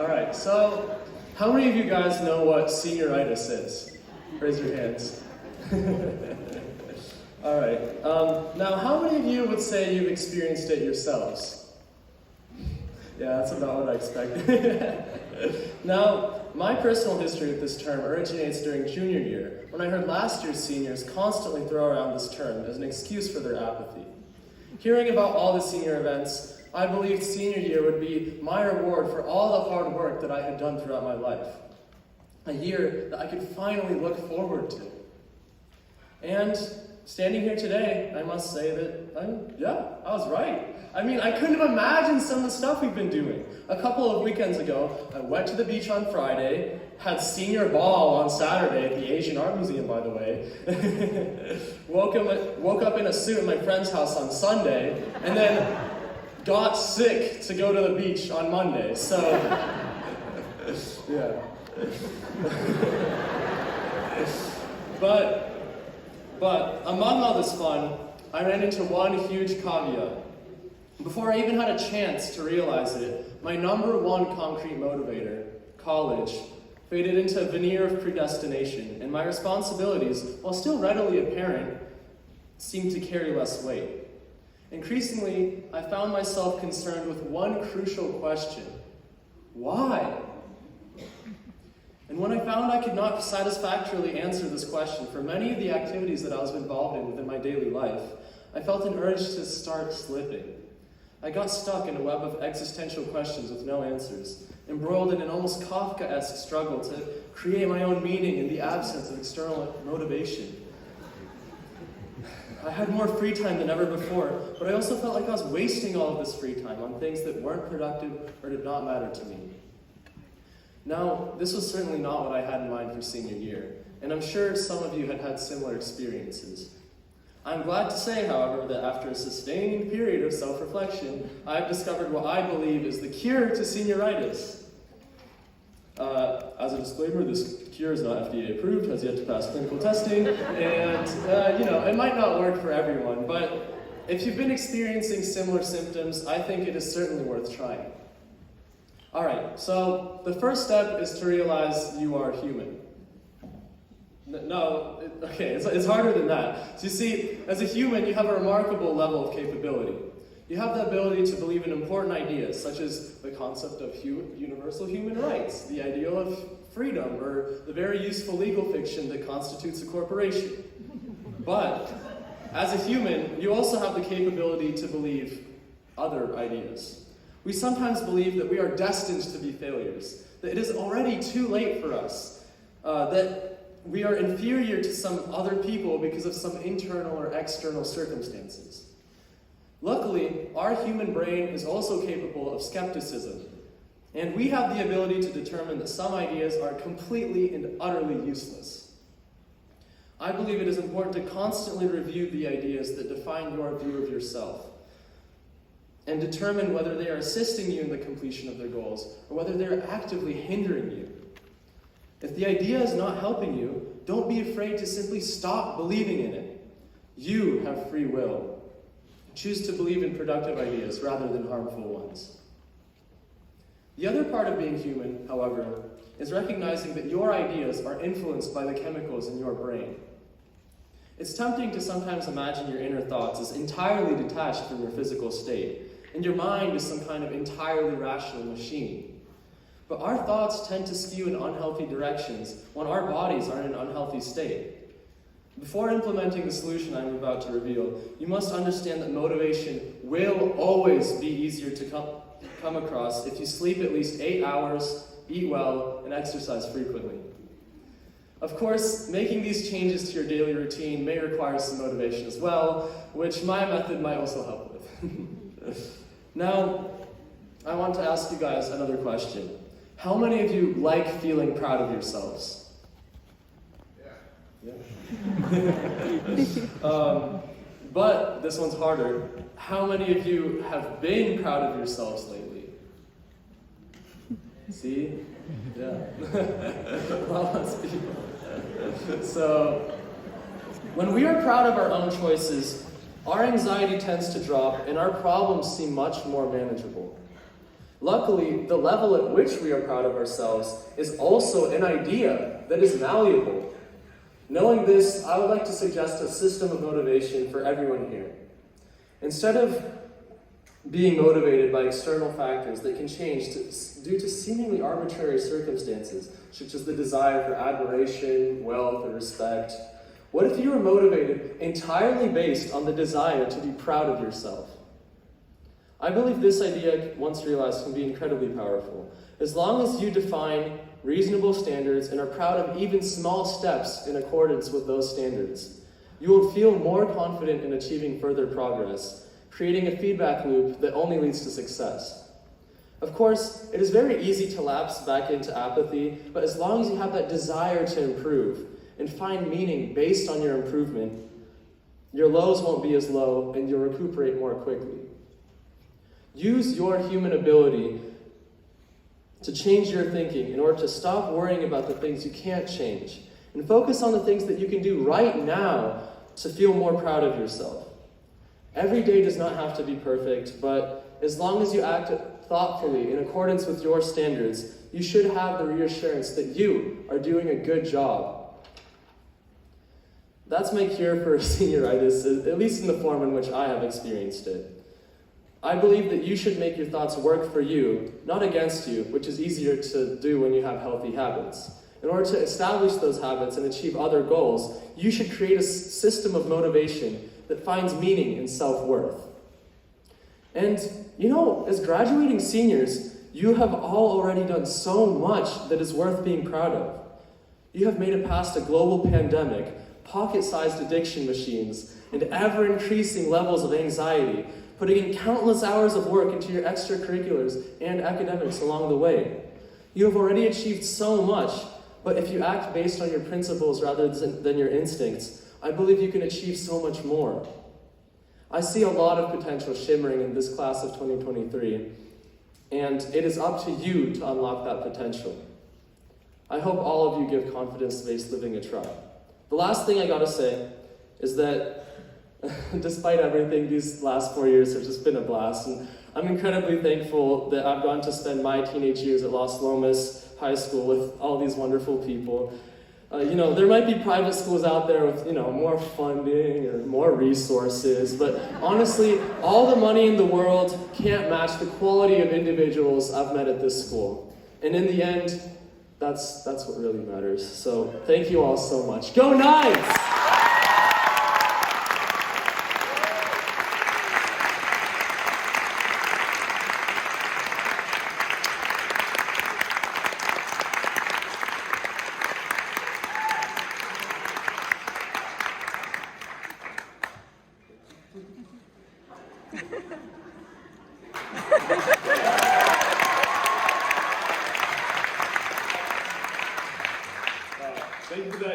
All right, so how many of you guys know what senioritis is? Raise your hands. All right, now how many of you would say you've experienced it yourselves? Yeah, that's about what I expected. Now, my personal history with this term originates during junior year, when I heard last year's seniors constantly throw around this term as an excuse for their apathy. Hearing about all the senior events, I believed senior year would be my reward for all the hard work that I had done throughout my life. A year that I could finally look forward to. And standing here today, I must say that, I was right. I mean, I couldn't have imagined some of the stuff we've been doing. A couple of weekends ago, I went to the beach on Friday, had senior ball on Saturday at the Asian Art Museum, by the way. woke up in a suit at my friend's house on Sunday, and then got sick to go to the beach on Monday. So, yeah. But among all this fun, I ran into one huge caveat. Before I even had a chance to realize it, my number one concrete motivator, college, faded into a veneer of predestination, and my responsibilities, while still readily apparent, seemed to carry less weight. Increasingly, I found myself concerned with one crucial question: why? And when I found I could not satisfactorily answer this question for many of the activities that I was involved in within my daily life, I felt an urge to start slipping. I got stuck in a web of existential questions with no answers, embroiled in an almost Kafkaesque struggle to create my own meaning in the absence of external motivation. I had more free time than ever before, but I also felt like I was wasting all of this free time on things that weren't productive or did not matter to me. Now, this was certainly not what I had in mind for senior year, and I'm sure some of you had had similar experiences. I'm glad to say, however, that after a sustained period of self-reflection, I've discovered what I believe is the cure to senioritis. As a disclaimer, this cure is not FDA approved, has yet to pass clinical testing, and it might not work for everyone, but if you've been experiencing similar symptoms, I think it is certainly worth trying. All right, so the first step is to realize you are human. It's harder than that. So you see, as a human, you have a remarkable level of capability. You have the ability to believe in important ideas, such as the concept of universal human rights, the ideal of freedom, or the very useful legal fiction that constitutes a corporation. But, as a human, you also have the capability to believe other ideas. We sometimes believe that we are destined to be failures, that it is already too late for us, that we are inferior to some other people because of some internal or external circumstances. Luckily, our human brain is also capable of skepticism, and we have the ability to determine that some ideas are completely and utterly useless. I believe it is important to constantly review the ideas that define your view of yourself, and determine whether they are assisting you in the completion of their goals, or whether they are actively hindering you. If the idea is not helping you, don't be afraid to simply stop believing in it. You have free will. Choose to believe in productive ideas rather than harmful ones. The other part of being human, however, is recognizing that your ideas are influenced by the chemicals in your brain. It's tempting to sometimes imagine your inner thoughts as entirely detached from your physical state, and your mind is some kind of entirely rational machine. But our thoughts tend to skew in unhealthy directions when our bodies are in an unhealthy state. Before implementing the solution I'm about to reveal, you must understand that motivation will always be easier to come across if you sleep at least 8 hours, eat well, and exercise frequently. Of course, making these changes to your daily routine may require some motivation as well, which my method might also help with. Now, I want to ask you guys another question. How many of you like feeling proud of yourselves? Yeah. But this one's harder. How many of you have been proud of yourselves lately? See? Yeah. Well, let's be. So, when we are proud of our own choices, our anxiety tends to drop and our problems seem much more manageable. Luckily, the level at which we are proud of ourselves is also an idea that is malleable. Knowing this, I would like to suggest a system of motivation for everyone here. Instead of being motivated by external factors that can change due to seemingly arbitrary circumstances, such as the desire for admiration, wealth, or respect, what if you were motivated entirely based on the desire to be proud of yourself? I believe this idea, once realized, can be incredibly powerful. As long as you define reasonable standards and are proud of even small steps in accordance with those standards, you will feel more confident in achieving further progress, creating a feedback loop that only leads to success. Of course, it is very easy to lapse back into apathy, but as long as you have that desire to improve and find meaning based on your improvement, your lows won't be as low and you'll recuperate more quickly. Use your human ability to change your thinking in order to stop worrying about the things you can't change and focus on the things that you can do right now to feel more proud of yourself. Every day does not have to be perfect, but as long as you act thoughtfully in accordance with your standards, you should have the reassurance that you are doing a good job. That's my cure for senioritis, at least in the form in which I have experienced it. I believe that you should make your thoughts work for you, not against you, which is easier to do when you have healthy habits. In order to establish those habits and achieve other goals, you should create a system of motivation that finds meaning in self-worth. And, as graduating seniors, you have all already done so much that is worth being proud of. You have made it past a global pandemic, pocket-sized addiction machines, and ever-increasing levels of anxiety, putting in countless hours of work into your extracurriculars and academics along the way. You have already achieved so much, but if you act based on your principles rather than your instincts, I believe you can achieve so much more. I see a lot of potential shimmering in this class of 2023, and it is up to you to unlock that potential. I hope all of you give confidence-based living a try. The last thing I gotta say is that despite everything, these last 4 years have just been a blast, and I'm incredibly thankful that I've gotten to spend my teenage years at Los Lomas High School with all these wonderful people. There might be private schools out there with, more funding or more resources, but honestly, all the money in the world can't match the quality of individuals I've met at this school. And in the end, that's what really matters. So thank you all so much. Go Knights! Thank you for that.